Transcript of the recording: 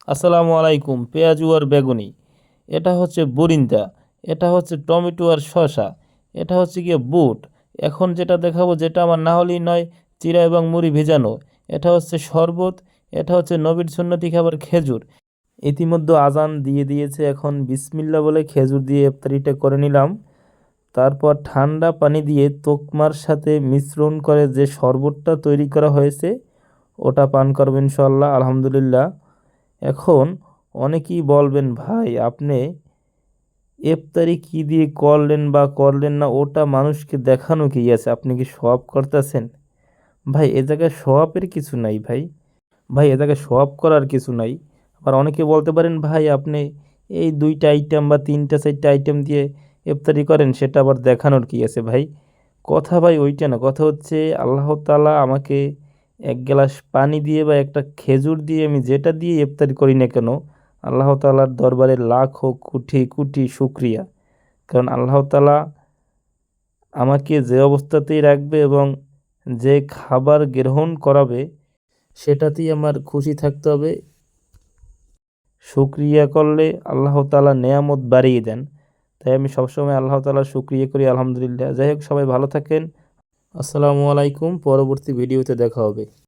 আসসালামু আলাইকুম। পেঁয়াজু আর বেগুনি, এটা হচ্ছে বরিন্দা, এটা হচ্ছে টমেটো আর শসা, এটা হচ্ছে গিয়ে বুট। এখন যেটা দেখাবো, যেটা আমার না হলেই নয়, চিড়া এবং মুড়ি ভেজানো, এটা হচ্ছে শরবত, এটা হচ্ছে নবীর সুন্নতি খাবার খেজুর। ইতিমধ্যে আজান দিয়ে দিয়েছে, এখন বিসমিল্লা বলে খেজুর দিয়ে ইফতারিটা করে নিলাম। তারপর ঠান্ডা পানি দিয়ে তোকমার সাথে মিশ্রণ করে যে শরবতটা তৈরি করা হয়েছে, ওটা পান করবেন ইনশাল্লাহ। আলহামদুলিল্লাহ। এখন অনেকেই বলবেন, ভাই আপনি ইফতারি কি দিয়ে করলেন বা করলেন না, ওটা মানুষকে দেখানো কি আছে, আপনি কি সওয়াব করতেছেন? ভাই এ জায়গায় সওয়াবের কিছু নাই ভাই। ভাই এ জায়গায় সওয়াব করার কিছু নাই। আবার অনেকে বলতে পারেন, ভাই আপনি এই দুইটা আইটেম বা তিনটা চারটা আইটেম দিয়ে ইফতারি করেন, সেটা আবার দেখানোর কি আছে ভাই? কথা ভাই ওইটা না, কথা হচ্ছে আল্লাহ তাআলা আমাকে এক গ্লাস পানি দিয়ে বা একটা খেজুর দিয়ে, আমি যেটা দিয়ে ইফতারি করি না কেন, আল্লাহ তাআলার দরবারে লাখো কোটি কোটি শুকরিয়া। কারণ আল্লাহ তাআলা আমাকে যে অবস্থাতেই রাখবে এবং যে খাবার গ্রহণ করাবে, সেটাতেই আমার খুশি থাকতে হবে। শুকরিয়া করলে আল্লাহ তাআলা নেয়ামত বাড়িয়ে দেন। তাই আমি সবসময় আল্লাহ তাআলার শুকরিয়া করি, আলহামদুলিল্লাহ। যাই হোক, সবাই ভালো থাকেন। আসসালামু আলাইকুম। পরবর্তী ভিডিওতে দেখা হবে।